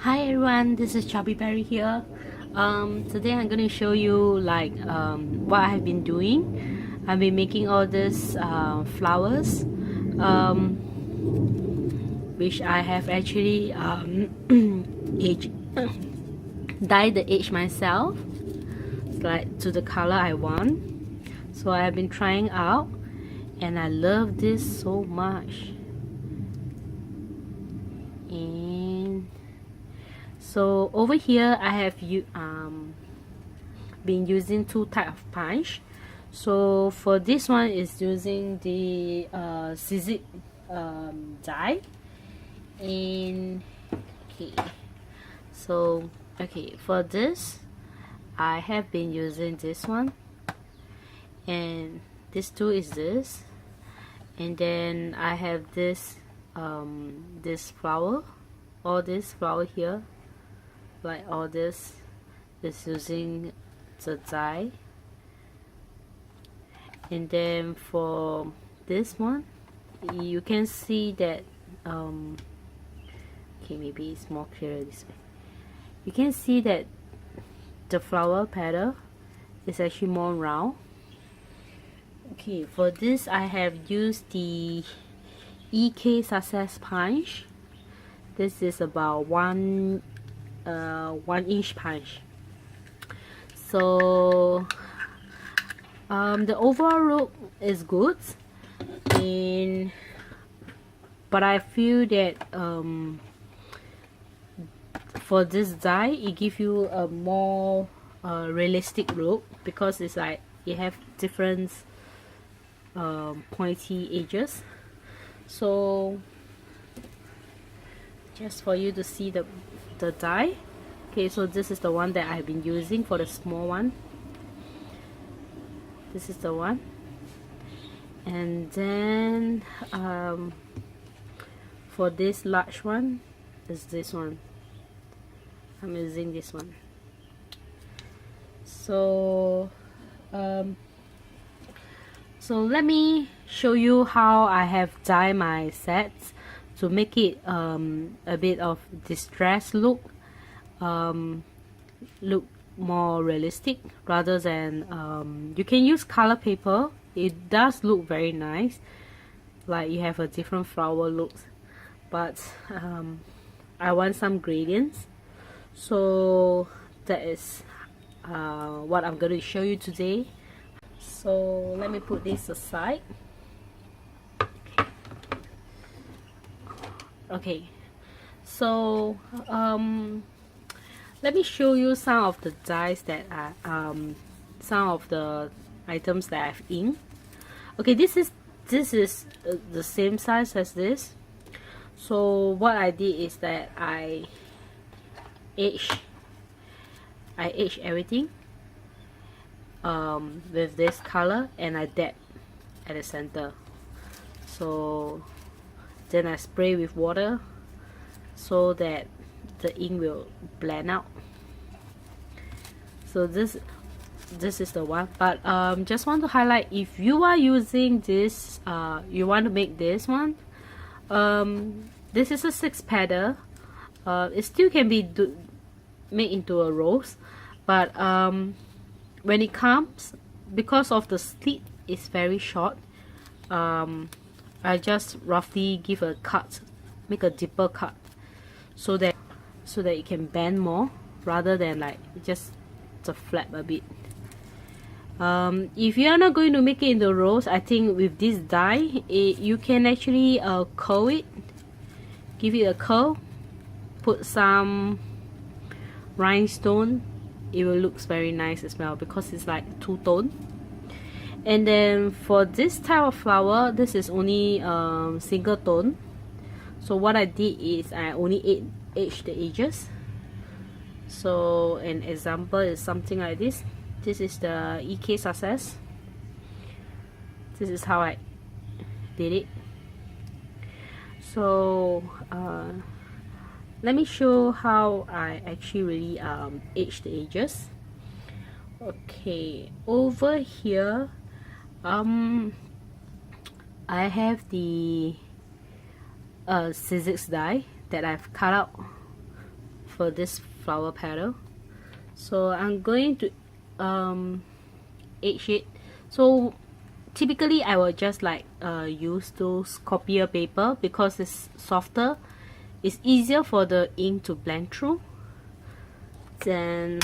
Hi everyone, this is Chubby Berry here. Today I'm going to show you what I have been doing. I've been making all these flowers, which I have actually edge, dyed the edge myself, like to the color I want. So I have been trying out, and I love this so much. And so over here I have been using two types of punch. So for this one is using the scissor die, and for this I have been using this one, and this two is this, and then I have this this flower, all this flower here, like all this is using the dye. And then for this one you can see that maybe it's more clear this way. You can see that the flower petal is actually more round. For this I have used the EK Success punch. This is about 1 inch punch. So the overall look is good, but I feel that for this dye it gives you a more realistic look, because it's like you have different pointy edges. So just for you to see the dye. So this is the one that I've been using for the small one. This is the one. And then for this large one is this one. I'm using this one. So so let me show you how I have dyed my sets to make it a bit of distressed look, look more realistic, rather than you can use color paper. It does look very nice, like you have a different flower looks, but I want some gradients, so that is what I'm going to show you today. So let me put this aside. So let me show you some of the dyes that I some of the items that I've inked. This is the same size as this. So what I did is that I etched everything with this color, and I dab at the center. So then I spray with water so that the ink will blend out. So this is the one. But just want to highlight, if you are using this, you want to make this one, this is a 6 petal. It still can be made into a rose, but when it comes, because of the slit is very short, I just roughly give a cut, make a deeper cut, so that it can bend more rather than like just to flap a bit. If you are not going to make it in the rose, I think with this dye you can actually curl it, give it a curl, put some rhinestone. It will look very nice as well, because it's like two-tone. And then for this type of flower, this is only single tone. So what I did is I only edged the edges. So an example is something like this. This is the EK Success. This is how I did it. So let me show how I actually really edge the edges. Over here I have the scissors die that I've cut out for this flower petal. So I'm going to edge it. So typically I will just like use those copier paper because it's softer. It's easier for the ink to blend through. Then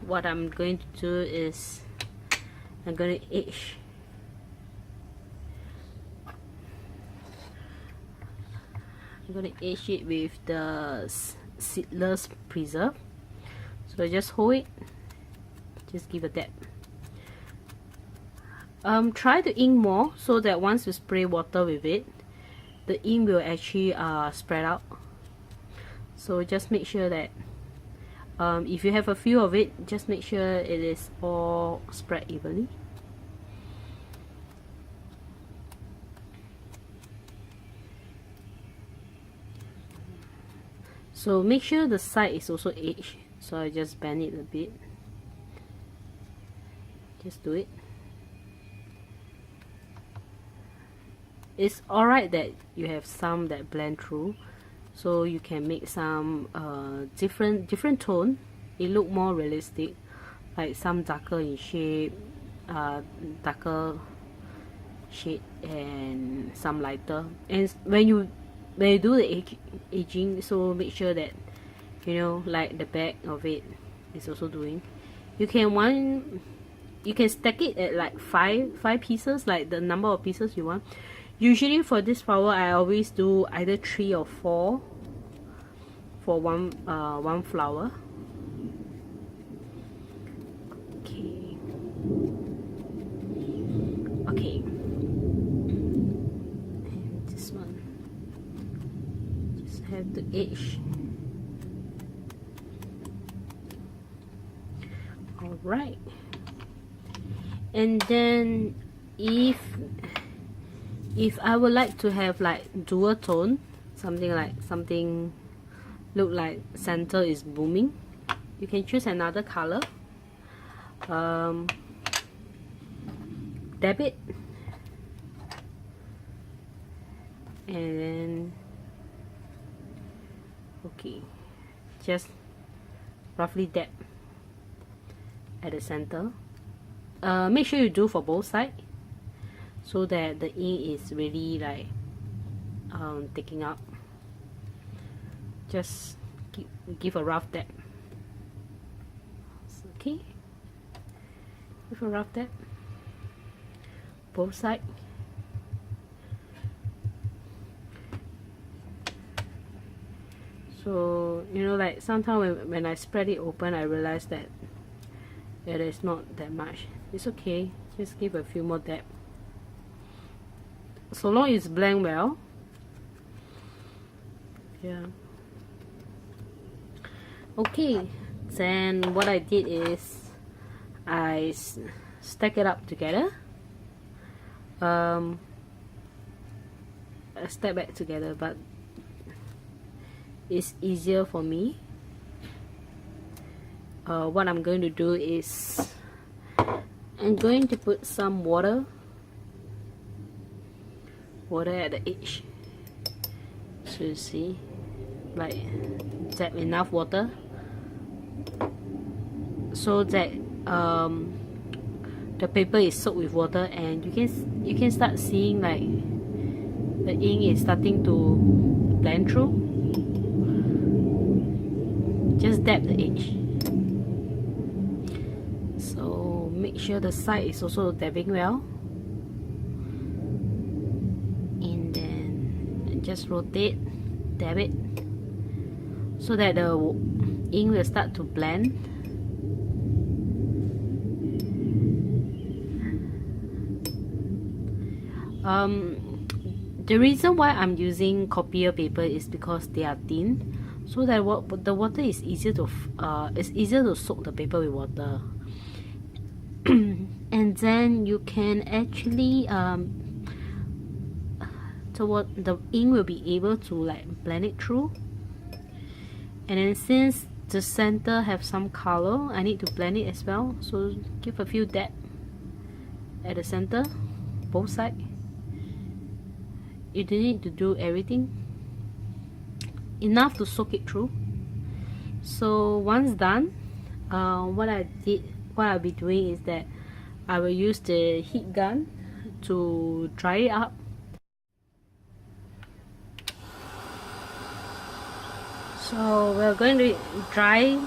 what I'm going to do is I'm going to edge. I'm going to edge it with the seedless preserve. So just hold it, just give a dab. Try to ink more so that once you spray water with it, the ink will actually spread out. So just make sure that if you have a few of it, just make sure it is all spread evenly. So make sure the side is also edged. So I just bend it a bit. Just do it. It's alright that you have some that blend through, so you can make some different tone. It look more realistic, like some darker in shape, darker shade, and some lighter. And when you do the aging, so make sure that you know, like the back of it is also doing. You can stack it at like five pieces, like the number of pieces you want. Usually for this flower, I always do either 3 or 4 for one flower. Okay. Okay. And this one, just have to edge. Alright. And then if I would like to have like dual tone, something look like center is booming, you can choose another color. Dab it, and then okay, just roughly dab at the center. Make sure you do for both sides, so that the ink is really like taking up. Just give a rough dab. Okay, give a rough dab both sides. So you know, like sometimes when I spread it open, I realize that it is not that much. It's okay, just give a few more dab. So long it's blend well. Yeah. Okay, then what I did is I stack it up together. I stack back together, but it's easier for me. What I'm going to do is I'm going to put some water at the edge. So you see, like that, enough water so that the paper is soaked with water, and you can start seeing like the ink is starting to blend through. Just dab the edge. So make sure the side is also dabbing well, and then just rotate, dab it, so that the ink will start to blend. The reason why I'm using copier paper is because they are thin, so that the water is easier to soak the paper with water. And then you can actually the ink will be able to like blend it through. And then since the center have some color, I need to blend it as well, so give a few dab at the center, both sides. You don't need to do everything, enough to soak it through. So once done, what I'll be doing is that I will use the heat gun to dry it up. So we're going to dry.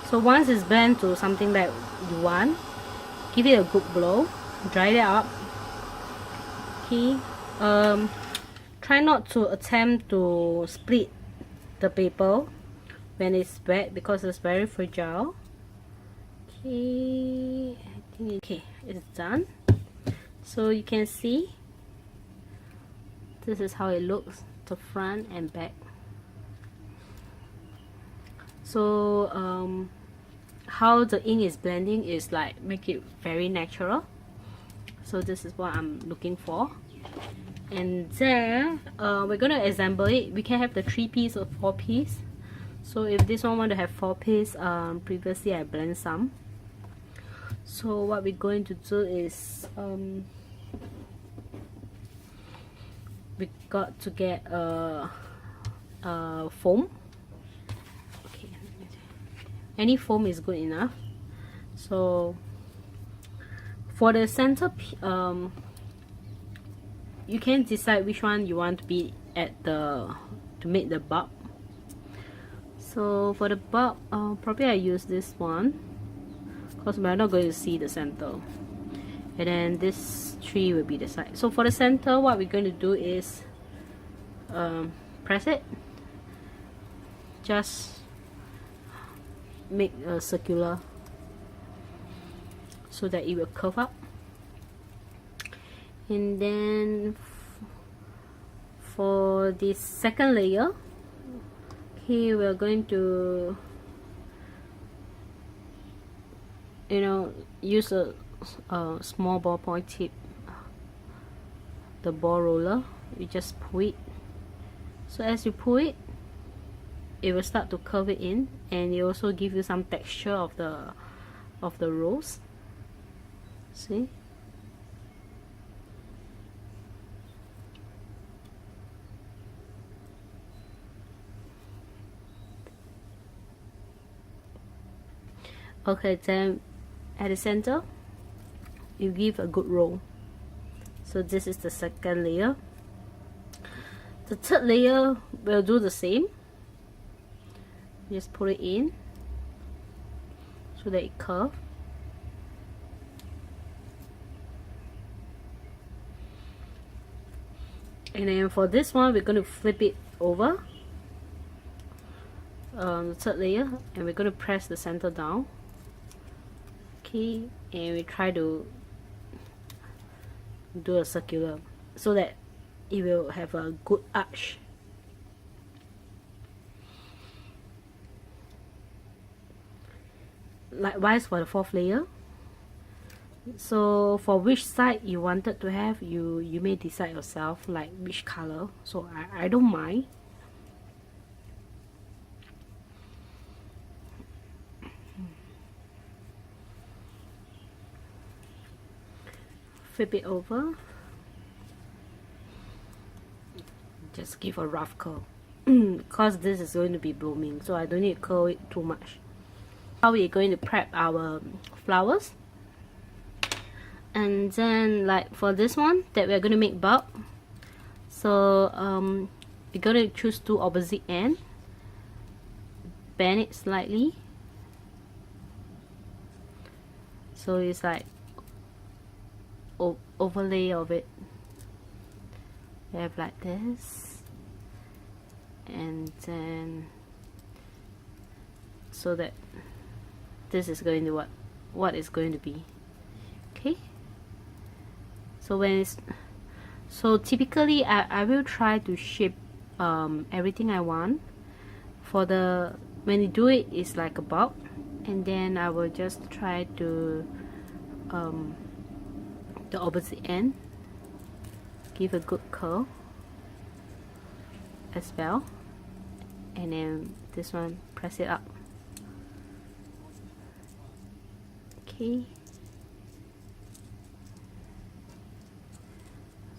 So once it's blended to something that you want, give it a good blow, dry it up. Okay. Try not to attempt to split the paper when it's wet because it's very fragile. Okay, I think okay, it's done. So you can see this is how it looks, the front and back. So how the ink is blending is like make it very natural. So this is what I'm looking for. And then we're gonna assemble it. We can have the 3-piece or 4-piece. So if this one want to have 4-piece, previously I blend some. So what we're going to do is we got to get a foam. Okay, any foam is good enough. So for the center, you can decide which one you want to be at to make the bulb. So for the bulb, probably I use this one because we're not going to see the center, and then this 3 will be the side. So for the center, what we're going to do is press it, just make a circular so that it will curve up. And then for this second layer, okay, we're going to use a small ballpoint tip, the ball roller. You just pull it. So as you pull it, it will start to curve it in, and it also give you some texture of the rose. See? Okay, then at the center, you give a good roll. So this is the second layer. The third layer will do the same. Just put it in so that it curves. And then for this one, we're going to flip it over the third layer, and we're going to press the center down. Okay, and we try to do a circular so that it will have a good arch. Likewise for the fourth layer. So for which side you wanted to have, you may decide yourself, like which color. So I don't mind. Flip it over. Just give a rough curl because this is going to be blooming, so I don't need to curl it too much. Now we're going to prep our flowers. And then like for this one that we're going to make bulb, so we're going to choose 2 opposite ends, bend it slightly so it's like overlay of it. We have like this, and then so that this is going to what it's going to be. Okay, so when it's typically I will try to shape everything I want. For the when you do it, it's like a bulb, and then I will just try to the opposite end, give a good curl as well, and then this one press it up. Okay,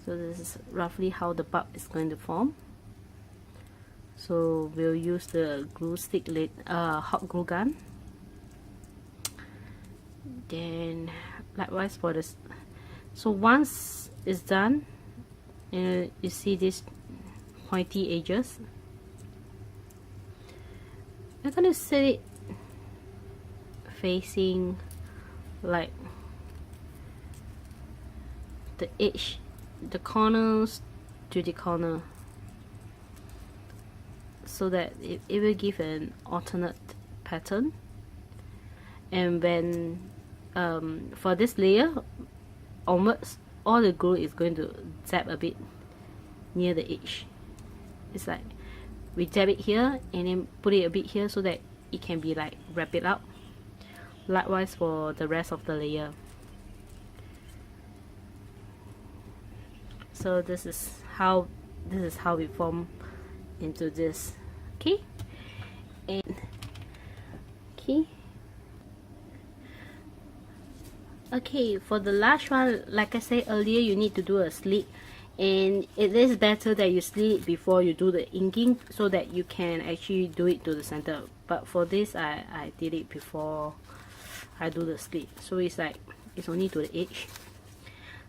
so this is roughly how the bulb is going to form. So we'll use the glue stick hot glue gun. Then likewise for this. So once it's done, you see these pointy edges. I'm gonna set it facing like the edge, the corners to the corner, so that it will give an alternate pattern. And when for this layer onwards, all the glue is going to dab a bit near the edge. It's like we dab it here and then put it a bit here so that it can be like wrap it up. Likewise for the rest of the layer. So this is how we form into this. Okay, and okay, for the last one, like I said earlier, you need to do a slit, and it is better that you slit it before you do the inking so that you can actually do it to the center. But for this, I did it before I do the slit, so it's like it's only to the edge.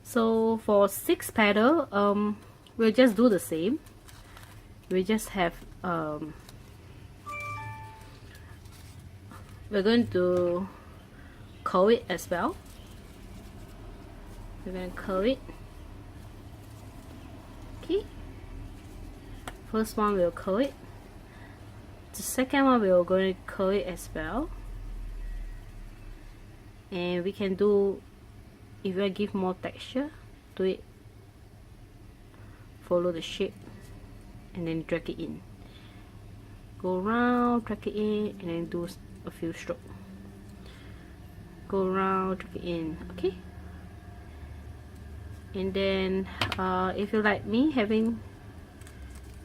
So for 6 petal, we'll just do the same. We just have we're going to curl it as well. We're going to curl it. Okay, first one we'll curl it. The second one we're going to curl it as well. And we can do, if I give more texture to it, follow the shape and then drag it in, go around, drag it in, and then do a few strokes, go around, drag it in. Okay, and then if you like me having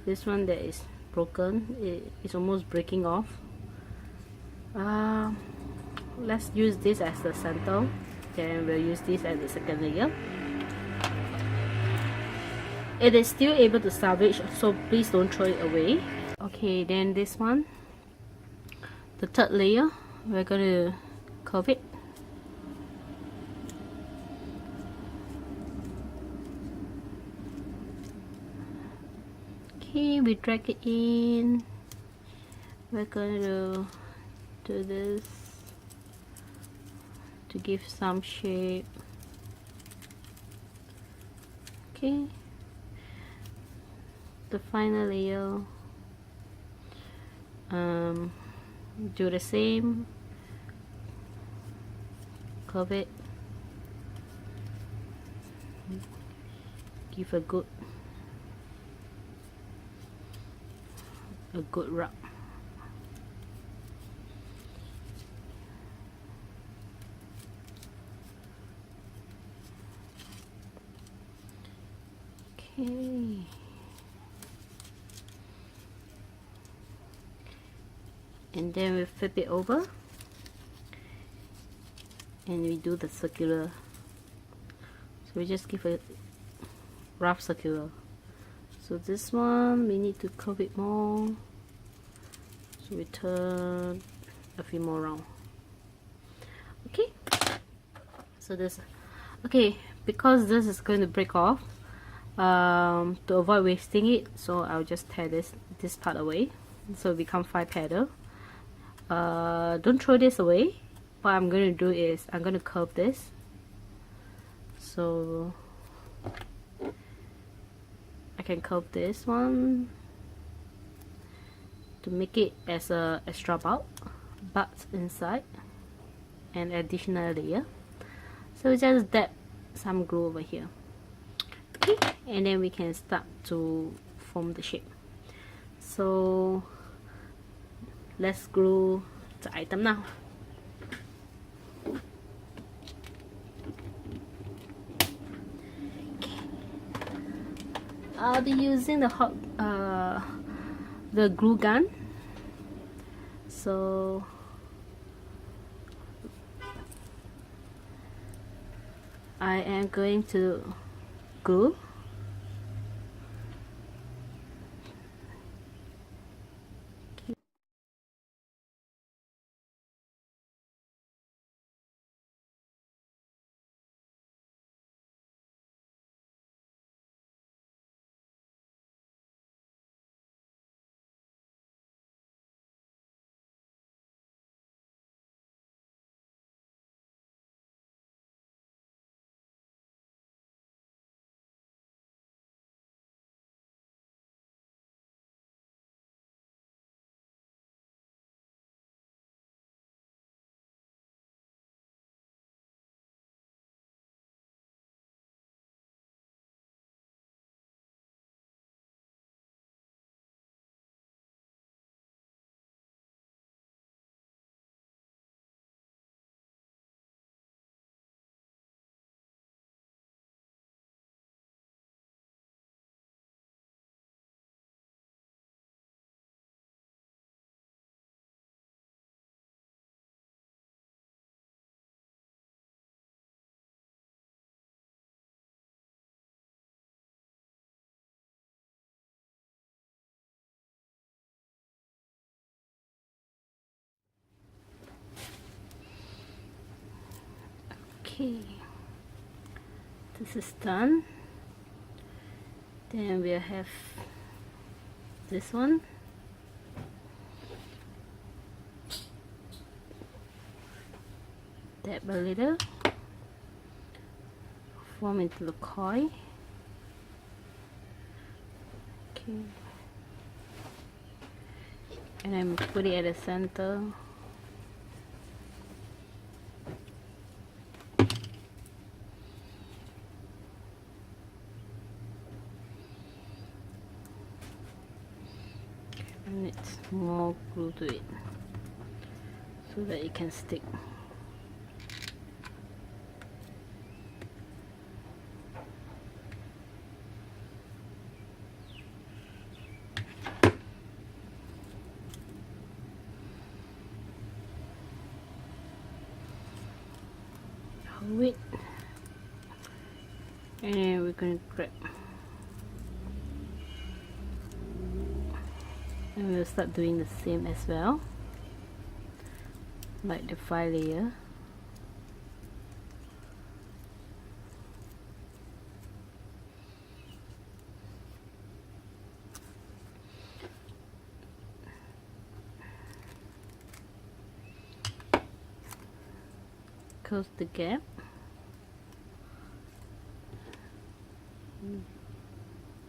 this one that is broken, it's almost breaking off, let's use this as the center, then we'll use this as the second layer. It is still able to salvage, so please don't throw it away. Okay, then this one, the third layer, we're going to curve it. Okay, we drag it in. We're going to do this to give some shape. Okay, the final layer, do the same, curve it, give a good rub. Okay, and then we flip it over and we do the circular. So we just give a rough circular. So this one we need to curve it more, so we turn a few more round. Okay, so this, okay, because this is going to break off, to avoid wasting it, so I'll just tear this part away, so it becomes 5 petal. Don't throw this away. What I'm going to do is I'm going to curve this, so I can curve this one to make it as a extra bulb inside, an additional layer. So just dab some glue over here. Okay, and then we can start to form the shape. So let's glue the item now. I'll be using the glue gun. So I am going to glue Okay, this is done. Then we'll have this one. Dab a little, form into the coil. Okay, and then put it at the center. And it's more glue to it so that it can stick. Hold it, and then we're going to grab. And we'll start doing the same as well, like the 5 layer. Close the gap.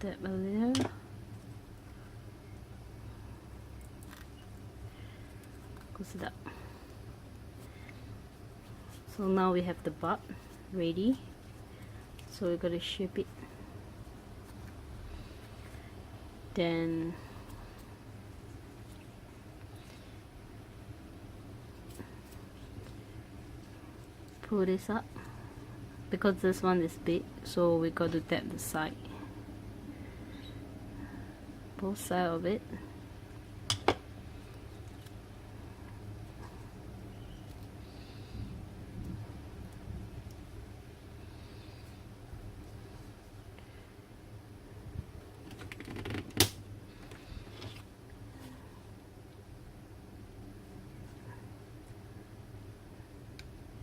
Dab a little. Close it up. So now we have the bud ready. So we're gonna shape it. Then pull this up. Because this one is big, so we got to tap the side. Both sides of it.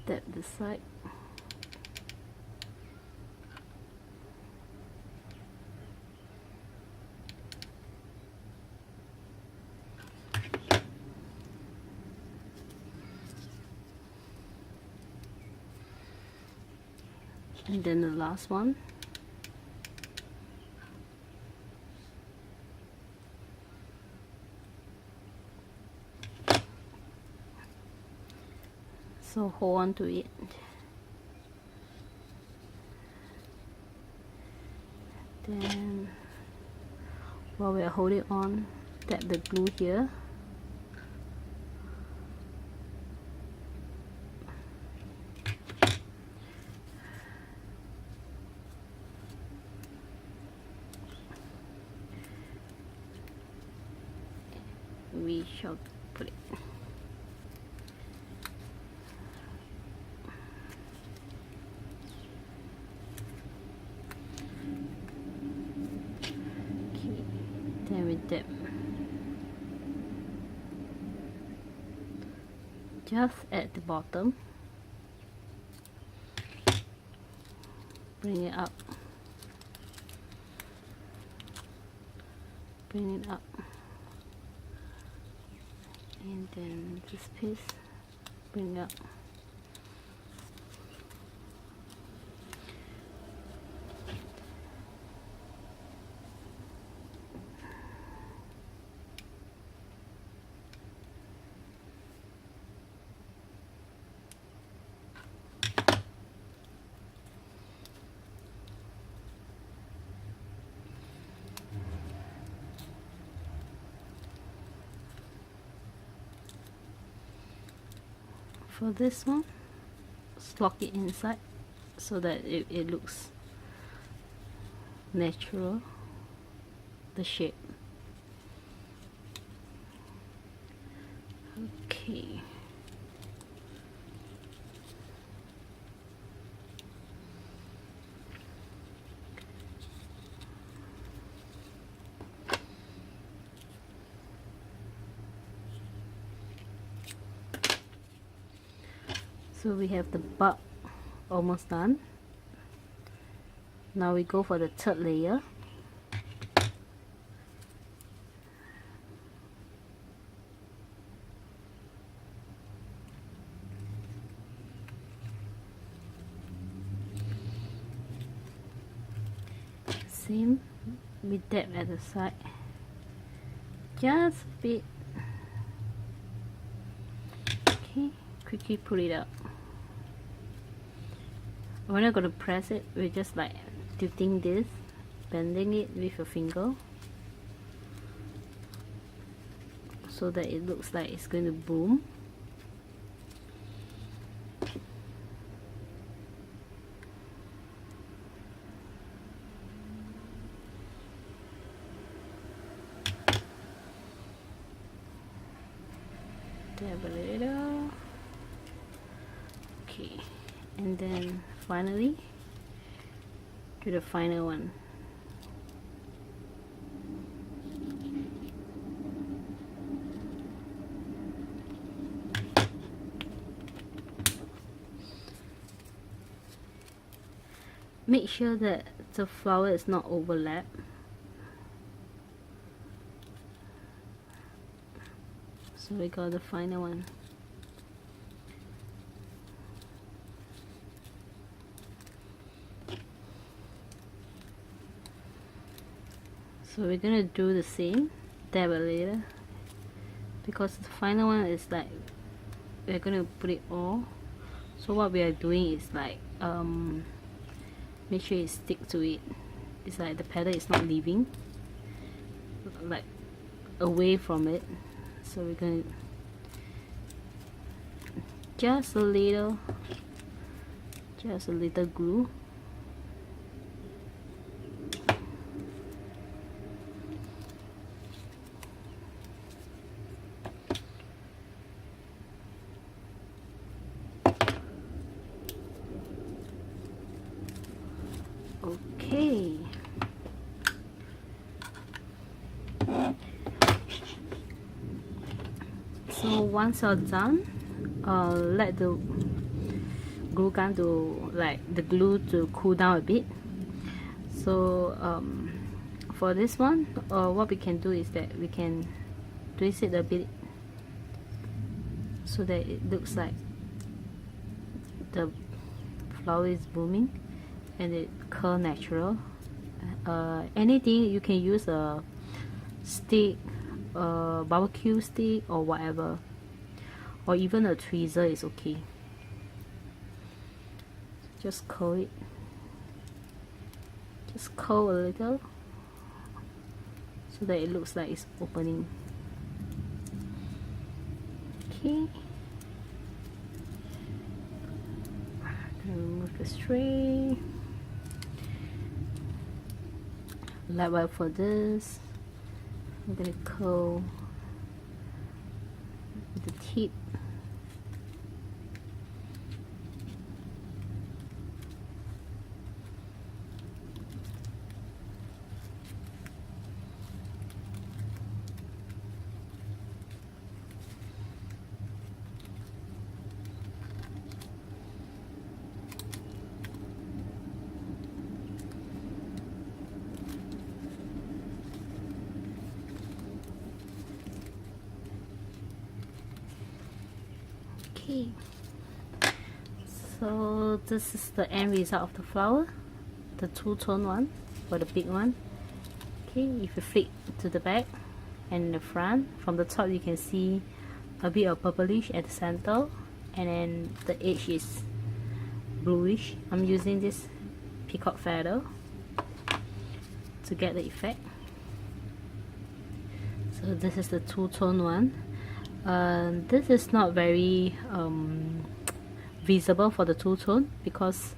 Tap the side. And then the last one. So hold on to it. Then while we're holding on, tap the glue here. We shall put it. Okay, then we dip just at the bottom, bring it up, bring it up. And then this piece, bring up. For this one, lock it inside so that it looks natural, the shape. Okay. So we have the bud almost done. Now we go for the third layer. Same, we dab at the side, just a bit. Okay, quickly pull it out. We're not going to press it, we're just like tilting this, bending it with your finger so that it looks like it's going to boom. Dab a little. Okay, and then finally do the final one. Make sure that the flower is not overlap. So we got the final one. So we're gonna do the same, dab a little, because the final one is like we're gonna put it all. So what we are doing is like make sure it stick to it. It's like the petal is not leaving, like away from it. So we're gonna just a little glue. Okay. So once you're done, let the glue gun to the glue to cool down a bit. So for this one, what we can do is that we can twist it a bit so that it looks like the flower is blooming and it curl natural. Anything you can use a stick, barbecue stick or whatever, or even a tweezer is okay. Just curl it, just curl a little so that it looks like it's opening. Okay, remove the string. Likewise for this, I'm gonna curl the tip. Okay, so this is the end result of the flower, the two-tone one for the big one. Okay, if you flip to the back and the front, from the top you can see a bit of purplish at the center, and then the edge is bluish. I'm using this peacock feather to get the effect. So this is the two-tone one. This is not very visible for the two-tone because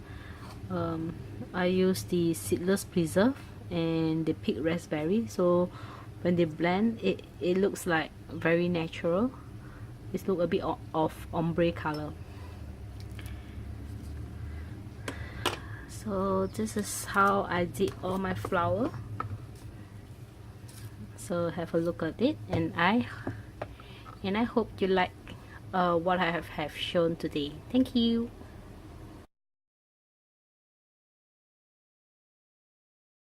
I use the seedless preserve and the pink raspberry, so when they blend it looks like very natural. It looks a bit of ombre color. So this is how I did all my flower. So have a look at it, and I hope you like what I have shown today. Thank you.